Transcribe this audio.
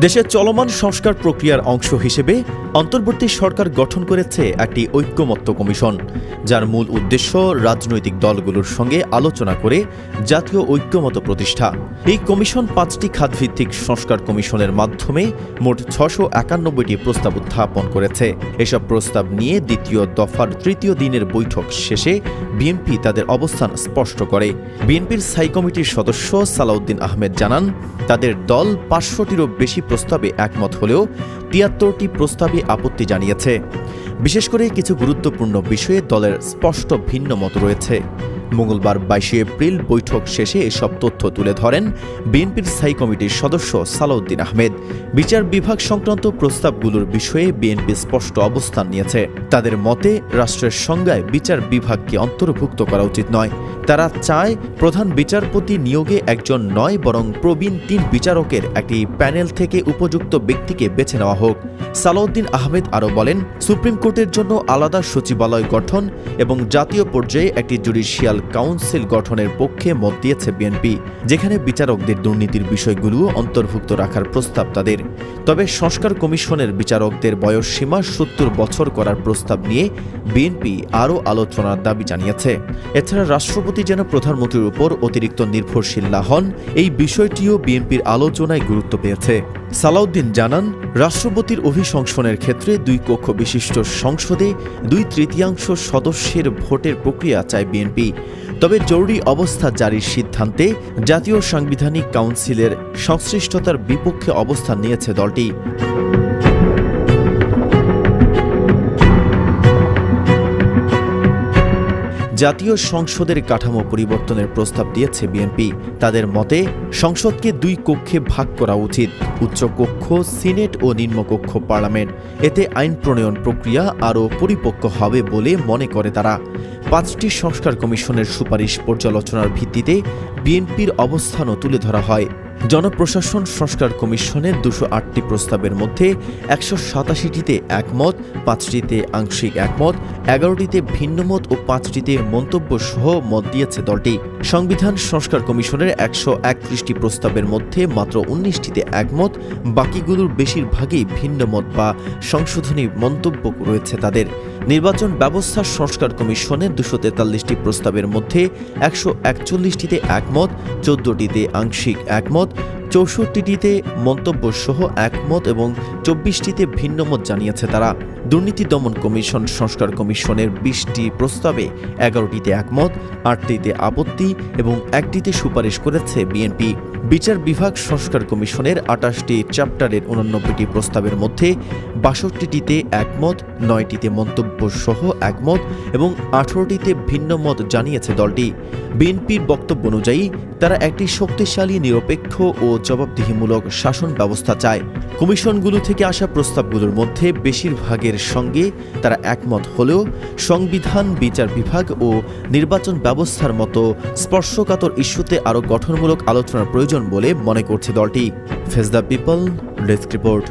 দেশের চলমান সংস্কার প্রক্রিয়ার অংশ হিসেবে অন্তর্বর্তী সরকার গঠন করেছে একটি ঐক্যমত্য কমিশন, যার মূল উদ্দেশ্য রাজনৈতিক দলগুলোর সঙ্গে আলোচনা করে জাতীয় ঐক্যমত্য প্রতিষ্ঠা। এই কমিশন ৫টি খাতভিত্তিক সংস্কার কমিশনের মাধ্যমে মোট ৬৯১টি প্রস্তাব উত্থাপন করেছে। এসব প্রস্তাব নিয়ে দ্বিতীয় দফার তৃতীয় দিনের বৈঠক শেষে বিএনপি তাদের অবস্থান স্পষ্ট করে। বিএনপির স্থায়ী কমিটির সদস্য সালাউদ্দিন আহমেদ জানান, তাদের দল ৫০০টিরও বেশি প্রস্তাবে একমত হলেও ৭৩টি প্রস্তাবে আপত্তি জানিয়েছে। বিশেষ করে কিছু গুরুত্বপূর্ণ বিষয়ে দলের স্পষ্ট ভিন্ন মত রয়েছে। মঙ্গলবার ২২ এপ্রিল বৈঠক শেষে এসব তথ্য তুলে ধরেন বিএনপির স্থায়ী কমিটির সদস্য সালাউদ্দিন আহমেদ। বিচার বিভাগ সংক্রান্ত প্রস্তাবগুলোর বিষয়ে বিএনপি স্পষ্ট অবস্থান নিয়েছে। তাদের মতে রাষ্ট্রের সংজ্ঞায় বিচার বিভাগকে অন্তর্ভুক্ত করা উচিত নয়। তারা চায় প্রধান বিচারপতি নিয়োগে একজন নয়, বরং প্রবীণ ৩ বিচারকের একটি প্যানেল থেকে উপযুক্ত ব্যক্তিকে বেছে নেওয়া হোক। সালাউদ্দিন আহমেদ আরও বলেন, সুপ্রিম কোর্টের জন্য আলাদা সচিবালয় গঠন এবং জাতীয় পর্যায়ে একটি জুডিশিয়াল কাউন্সিল গঠনের পক্ষে মত দিয়েছে বিএনপি, যেখানে বিচারকদের দুর্নীতির বিষয়গুলো অন্তর্ভুক্ত রাখার প্রস্তাব তাদের। তবে সংস্কার কমিশনের বিচারকদের বয়স সীমা ৭০ বছর করার প্রস্তাব নিয়ে বিএনপি আরও আলোচনার দাবি জানিয়েছে। এছাড়া রাষ্ট্রপতি যেন প্রধানমন্ত্রীর উপর অতিরিক্ত নির্ভরশীল না হন, এই বিষয়টিও বিএনপির আলোচনায় গুরুত্ব পেয়েছে। সালাউদ্দিন জানান, রাষ্ট্রপতির অভিশংসনের ক্ষেত্রে ২ কক্ষ বিশিষ্ট সংসদে ২/৩ সদস্যের ভোটের প্রক্রিয়া চায় বিএনপি। তবে জরুরি অবস্থা জারির সিদ্ধান্তে জাতীয় সাংবিধানিক কাউন্সিলের সংশ্লিষ্টতার বিপক্ষে অবস্থান নিয়েছে দলটি। জাতীয় সংসদের কাঠামো পরিবর্তনের প্রস্তাব দিয়েছে বিএনপি। তাদের মতে সংসদকে ২ কক্ষে ভাগ করা উচিত, উচ্চ কক্ষ সিনেট ও নিম্নকক্ষ পার্লামেন্ট। এতে আইন প্রণয়ন প্রক্রিয়া আরও পরিপক্ক হবে বলে মনে করে তারা। ৫টি সংস্কার কমিশনের সুপারিশ পর্যালোচনার ভিত্তিতে বিএনপির অবস্থানও তুলে ধরা হয়। জনপ্রশাসন সংস্কার কমিশনের ২০৮টি প্রস্তাবের মধ্যে ১৮৭টিতে একমত, ৫টিতে আংশিক একমত, ১১টিতে ভিন্নমত ও 5টিতে মন্তব্য সহ মত দিয়েছে দলটি। সংবিধান সংস্কার কমিশনের ১৩১টি প্রস্তাবের মধ্যে মাত্র ১৯টিতে একমত, বাকিগুলোর বেশিরভাগই ভিন্নমত বা সংশোধনী মন্তব্য রয়েছে তাদের। নির্বাচন ব্যবস্থা সংস্কার কমিশনের ২৪৩টি প্রস্তাবের মধ্যে ১৪১টিতে একমত, ১৪টিতে আংশিক একমত, ৬৪টিতে মন্তব্য সহ একমত এবং ২৪টিতে ভিন্নমত জানিয়েছে তারা। দুর্নীতি দমন কমিশন সংস্কার কমিশনের ২০টি প্রস্তাবে ১১টিতে একমত, ৮টিতে আপত্তি এবং ১টিতে সুপারিশ করেছে বিএনপি। বিচার বিভাগ সংস্কার কমিশনের ২৮টি চ্যাপ্টারের ৮৯টি প্রস্তাবের মধ্যে ৬২টিতে একমত, ৯টিতে মন্তব্য সহ একমত এবং ১৮টিতে ভিন্নমত জানিয়েছে দলটি। বিএনপির বক্তব্য অনুযায়ী তারা একটি শক্তিশালী, নিরপেক্ষ ও জবাবদিহিমূলক শাসন ব্যবস্থা চায়। কমিশনগুলো থেকে আসা প্রস্তাবগুলোর মধ্যে বেশিরভাগের সঙ্গে তারা একমত হলেও সংবিধান, বিচার বিভাগ ও নির্বাচন ব্যবস্থার মতো স্পর্শকাতর ইস্যুতে আরও গঠনমূলক আলোচনার প্রয়োজন বলে মনে করছে দলটি। Face the people, desk report.